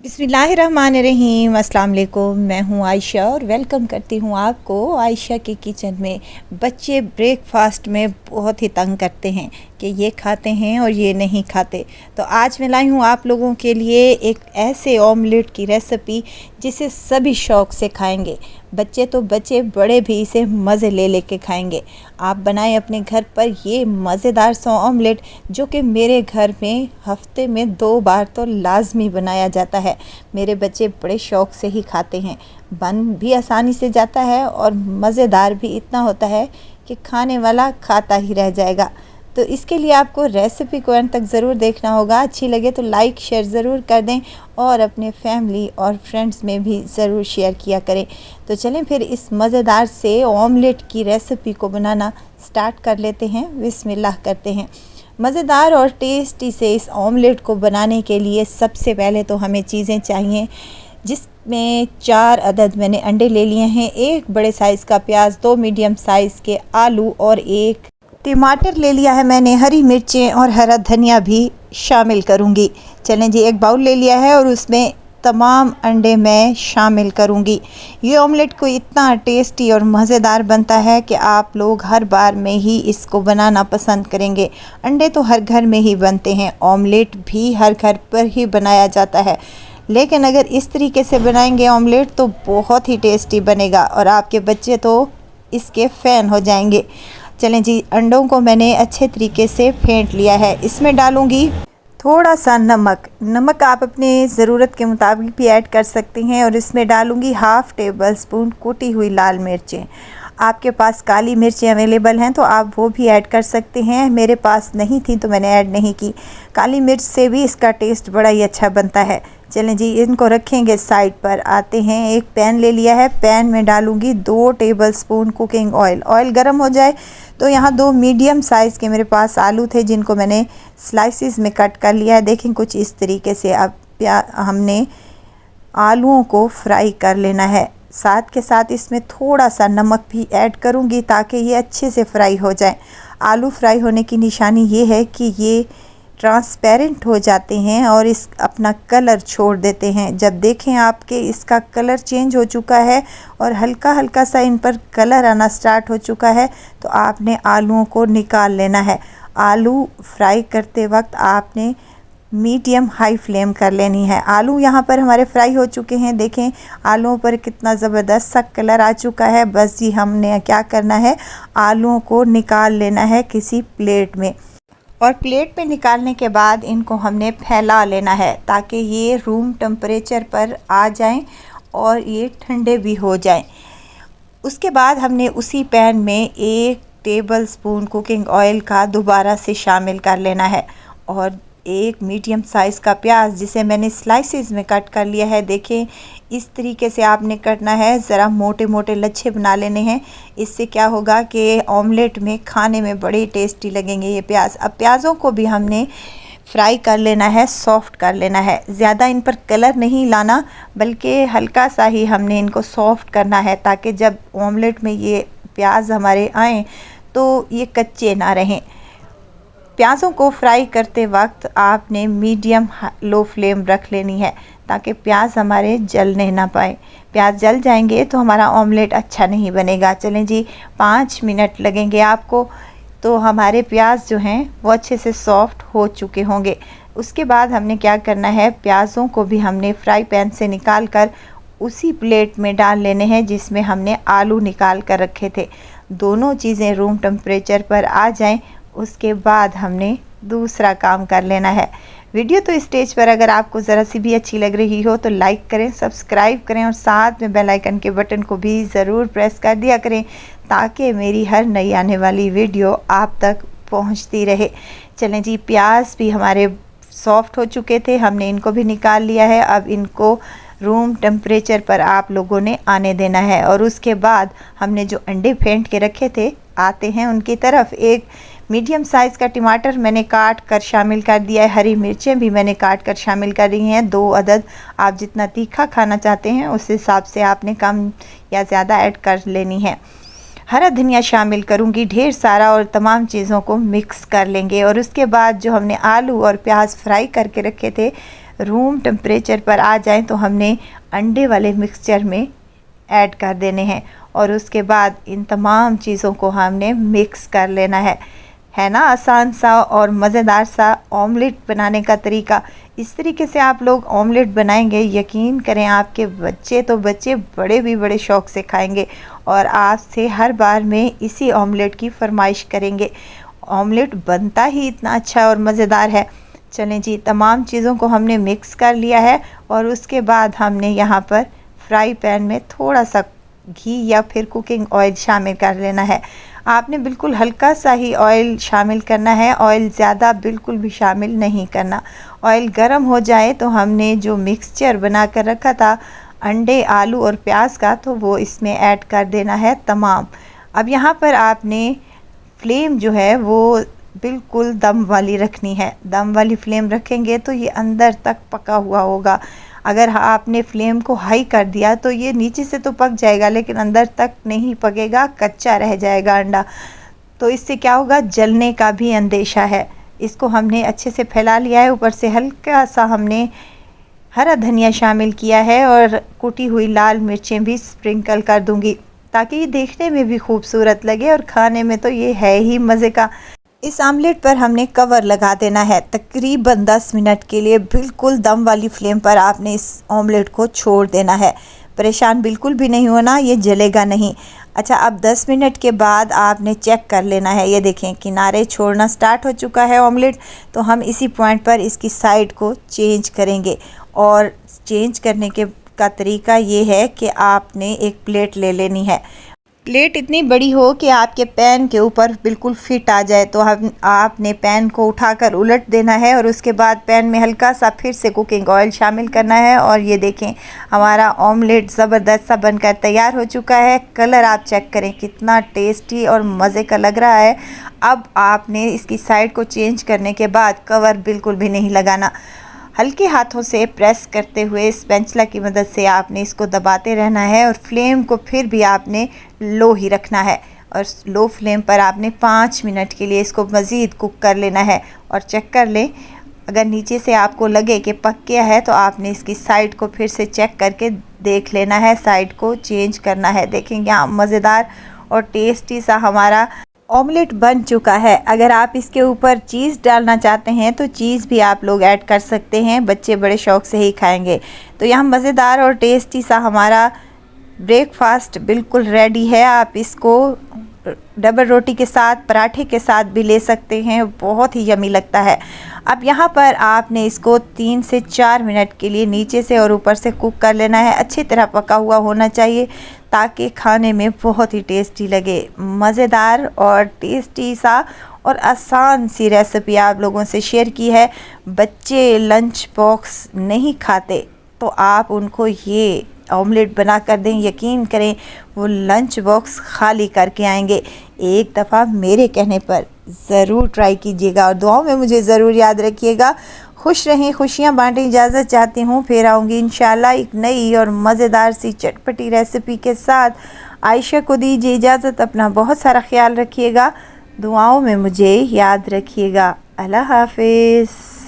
बिस्मिल्लाहिर्रहमानिर्रहीम। अस्सलाम वालेकुम। मैं हूं आयशा और वेलकम करती हूं आपको आयशा के किचन में। बच्चे ब्रेकफास्ट में बहुत ही तंग करते हैं कि ये खाते हैं और ये नहीं खाते, तो आज मैं लाई हूं आप लोगों के लिए एक ऐसे ऑमलेट की रेसिपी जिसे सभी शौक़ से खाएंगे। बच्चे तो बच्चे, बड़े भी इसे मज़े ले लेके खाएंगे। आप बनाएं अपने घर पर ये मज़ेदार सा ऑमलेट, जो कि मेरे घर में हफ्ते में 2 बार तो लाजमी बनाया जाता है। मेरे बच्चे बड़े शौक़ से ही खाते हैं। बन भी आसानी से जाता है और मज़ेदार भी इतना होता है कि खाने वाला खाता ही रह जाएगा। तो इसके लिए आपको रेसिपी को अंत तक ज़रूर देखना होगा। अच्छी लगे तो लाइक शेयर ज़रूर कर दें और अपने फैमिली और फ्रेंड्स में भी ज़रूर शेयर किया करें। तो चलें फिर इस मज़ेदार से ऑमलेट की रेसिपी को बनाना स्टार्ट कर लेते हैं। बिस्मिल्लाह करते हैं। मज़ेदार और टेस्टी से इस ऑमलेट को बनाने के लिए सबसे पहले तो हमें चीज़ें चाहिए, जिसमें 4 अदद मैंने अंडे ले लिए हैं, 1 बड़े साइज़ का प्याज, 2 मीडियम साइज़ के आलू और 1 टमाटर ले लिया है मैंने। हरी मिर्चें और हरा धनिया भी शामिल करूंगी। चलें जी, एक बाउल ले लिया है और उसमें तमाम अंडे मैं शामिल करूंगी। ये ऑमलेट को इतना टेस्टी और मज़ेदार बनता है कि आप लोग हर बार में ही इसको बनाना पसंद करेंगे। अंडे तो हर घर में ही बनते हैं, ऑमलेट भी हर घर पर ही बनाया जाता है, लेकिन अगर इस तरीके से बनाएंगे ऑमलेट तो बहुत ही टेस्टी बनेगा और आपके बच्चे तो इसके फ़ैन हो जाएंगे। चलें जी, अंडों को मैंने अच्छे तरीके से फेंट लिया है। इसमें डालूंगी थोड़ा सा नमक आप अपने ज़रूरत के मुताबिक भी ऐड कर सकते हैं। और इसमें डालूंगी 1/2 टेबल स्पून कुटी हुई लाल मिर्चें। आपके पास काली मिर्चें अवेलेबल हैं तो आप वो भी ऐड कर सकते हैं। मेरे पास नहीं थी तो मैंने ऐड नहीं की। काली मिर्च से भी इसका टेस्ट बड़ा ही अच्छा बनता है। चलें जी, इनको रखेंगे साइड पर। आते हैं, एक पैन ले लिया है। पैन में डालूंगी 2 table spoon cooking oil. Oil गर्म हो जाए तो यहाँ 2 मीडियम साइज़ के मेरे पास आलू थे, जिनको मैंने स्लाइसिस में कट कर लिया है। देखें कुछ इस तरीके से। अब हमने आलूओं को फ्राई कर लेना है। साथ के साथ इसमें थोड़ा सा नमक भी ऐड करूँगी ताकि ये अच्छे से फ्राई हो जाए। आलू फ्राई होने की निशानी ये है कि ये ट्रांसपेरेंट हो जाते हैं और इस अपना कलर छोड़ देते हैं। जब देखें आपके इसका कलर चेंज हो चुका है और हल्का हल्का सा इन पर कलर आना स्टार्ट हो चुका है तो आपने आलूओं को निकाल लेना है। आलू फ्राई करते वक्त आपने मीडियम हाई फ्लेम कर लेनी है। आलू यहाँ पर हमारे फ्राई हो चुके हैं। देखें आलूओं पर कितना ज़बरदस्त सा कलर आ चुका है। बस जी, हमने क्या करना है, आलूओं को निकाल लेना है किसी प्लेट में। और प्लेट में निकालने के बाद इनको हमने फैला लेना है ताकि ये रूम टेम्परेचर पर आ जाएं और ये ठंडे भी हो जाएं। उसके बाद हमने उसी पैन में 1 टेबल स्पून कुकिंग ऑयल का दोबारा से शामिल कर लेना है और 1 मीडियम साइज़ का प्याज, जिसे मैंने स्लाइसिस में कट कर लिया है। देखें इस तरीके से आपने करना है, ज़रा मोटे मोटे लच्छे बना लेने हैं। इससे क्या होगा कि ऑमलेट में खाने में बड़े टेस्टी लगेंगे ये प्याज। अब प्याज़ों को भी हमने फ्राई कर लेना है, सॉफ़्ट कर लेना है। ज़्यादा इन पर कलर नहीं लाना, बल्कि हल्का सा ही हमने इनको सॉफ़्ट करना है ताकि जब ऑमलेट में ये प्याज हमारे आएँ तो ये कच्चे ना रहें। प्याज़ों को फ्राई करते वक्त आपने मीडियम लो फ्लेम रख लेनी है ताकि प्याज हमारे जलने ना पाए। प्याज जल जाएंगे तो हमारा ऑमलेट अच्छा नहीं बनेगा। चलें जी, 5 मिनट लगेंगे आपको, तो हमारे प्याज जो हैं वो अच्छे से सॉफ़्ट हो चुके होंगे। उसके बाद हमने क्या करना है, प्याज़ों को भी हमने फ्राई पैन से निकाल कर उसी प्लेट में डाल लेने हैं जिसमें हमने आलू निकाल कर रखे थे। दोनों चीज़ें रूम टेम्परेचर पर आ जाएं, उसके बाद हमने दूसरा काम कर लेना है। वीडियो तो स्टेज पर अगर आपको ज़रा सी भी अच्छी लग रही हो तो लाइक करें, सब्सक्राइब करें और साथ में बेल आइकन के बटन को भी ज़रूर प्रेस कर दिया करें ताकि मेरी हर नई आने वाली वीडियो आप तक पहुंचती रहे। चलें जी, प्याज भी हमारे सॉफ्ट हो चुके थे, हमने इनको भी निकाल लिया है। अब इनको रूम टेम्परेचर पर आप लोगों ने आने देना है और उसके बाद हमने जो अंडे फेंट के रखे थे, आते हैं उनकी तरफ। 1 मीडियम साइज़ का टमाटर मैंने काट कर शामिल कर दिया है। हरी मिर्चें भी मैंने काट कर शामिल कर रही हैं, 2 अदद। आप जितना तीखा खाना चाहते हैं उस हिसाब से आपने कम या ज़्यादा ऐड कर लेनी है। हरा धनिया शामिल करूँगी ढेर सारा और तमाम चीज़ों को मिक्स कर लेंगे। और उसके बाद जो हमने आलू और प्याज फ्राई करके रखे थे रूम टेम्परेचर पर आ जाएं तो हमने अंडे वाले मिक्सचर में ऐड कर देने हैं और उसके बाद इन तमाम चीज़ों को हमने मिक्स कर लेना है ना आसान सा और मज़ेदार सा ऑमलेट बनाने का तरीका। इस तरीके से आप लोग ऑमलेट बनाएंगे, यकीन करें आपके बच्चे बड़े भी बड़े शौक़ से खाएंगे और आपसे हर बार में इसी ऑमलेट की फरमाइश करेंगे। ऑमलेट बनता ही इतना अच्छा और मज़ेदार है। चलें जी, तमाम चीज़ों को हमने मिक्स कर लिया है और उसके बाद हमने यहाँ पर फ्राई पैन में थोड़ा सा घी या फिर कुकिंग ऑयल शामिल कर लेना है। आपने बिल्कुल हल्का सा ही ऑयल शामिल करना है, ऑयल ज़्यादा बिल्कुल भी शामिल नहीं करना। ऑयल गर्म हो जाए तो हमने जो मिक्सचर बना कर रखा था अंडे, आलू और प्याज का, तो वो इसमें ऐड कर देना है तमाम। अब यहाँ पर आपने फ्लेम जो है वो बिल्कुल दम वाली रखनी है। दम वाली फ्लेम रखेंगे तो ये अंदर तक पका हुआ होगा। अगर आपने फ्लेम को हाई कर दिया तो ये नीचे से तो पक जाएगा लेकिन अंदर तक नहीं पकेगा, कच्चा रह जाएगा अंडा। तो इससे क्या होगा, जलने का भी अंदेशा है। इसको हमने अच्छे से फैला लिया है। ऊपर से हल्का सा हमने हरा धनिया शामिल किया है और कुटी हुई लाल मिर्चें भी स्प्रिंकल कर दूंगी ताकि ये देखने में भी खूबसूरत लगे और खाने में तो ये है ही मज़े का। इस आमलेट पर हमने कवर लगा देना है तकरीबन 10 मिनट के लिए। बिल्कुल दम वाली फ्लेम पर आपने इस ऑमलेट को छोड़ देना है। परेशान बिल्कुल भी नहीं होना, ये जलेगा नहीं। अच्छा, अब 10 मिनट के बाद आपने चेक कर लेना है। ये देखें किनारे छोड़ना स्टार्ट हो चुका है ऑमलेट। तो हम इसी पॉइंट पर इसकी साइड को चेंज करेंगे और चेंज करने के का तरीका ये है कि आपने एक प्लेट ले लेनी है। प्लेट इतनी बड़ी हो कि आपके पैन के ऊपर बिल्कुल फिट आ जाए। तो हम आपने पैन को उठाकर उलट देना है और उसके बाद पैन में हल्का सा फिर से कुकिंग ऑयल शामिल करना है और ये देखें हमारा ऑमलेट ज़बरदस्त सा बनकर तैयार हो चुका है। कलर आप चेक करें कितना टेस्टी और मज़े का लग रहा है। अब आपने इसकी साइड को चेंज करने के बाद कवर बिल्कुल भी नहीं लगाना। हल्के हाथों से प्रेस करते हुए स्पैचुला की मदद से आपने इसको दबाते रहना है और फ्लेम को फिर भी आपने लो ही रखना है और लो फ्लेम पर आपने 5 मिनट के लिए इसको मज़ीद कुक कर लेना है। और चेक कर लें, अगर नीचे से आपको लगे कि पक गया है तो आपने इसकी साइड को फिर से चेक करके देख लेना है, साइड को चेंज करना है। देखेंगे यहाँ मज़ेदार और टेस्टी सा हमारा ऑमलेट बन चुका है। अगर आप इसके ऊपर चीज़ डालना चाहते हैं तो चीज़ भी आप लोग ऐड कर सकते हैं, बच्चे बड़े शौक़ से ही खाएंगे। तो यहाँ मज़ेदार और टेस्टी सा हमारा ब्रेकफास्ट बिल्कुल रेडी है। आप इसको डबल रोटी के साथ, पराठे के साथ भी ले सकते हैं, बहुत ही यमी लगता है। अब यहाँ पर आपने इसको 3 से 4 मिनट के लिए नीचे से और ऊपर से कुक कर लेना है। अच्छी तरह पका हुआ होना चाहिए ताकि खाने में बहुत ही टेस्टी लगे। मज़ेदार और टेस्टी सा और आसान सी रेसिपी आप लोगों से शेयर की है। बच्चे लंच बॉक्स नहीं खाते तो आप उनको ये ऑमलेट बना कर दें, यकीन करें वो लंच बॉक्स खाली करके आएंगे। एक दफ़ा मेरे कहने पर ज़रूर ट्राई कीजिएगा और दुआओं में मुझे ज़रूर याद रखिएगा। खुश रहें, खुशियाँ बांटें, इजाज़त चाहती हूँ। फिर आऊँगी इंशाल्लाह एक नई और मज़ेदार सी चटपटी रेसिपी के साथ। आयशा को दीजिए इजाज़त, अपना बहुत सारा ख्याल रखिएगा, दुआओं में मुझे याद रखिएगा। अल्लाह हाफिज़।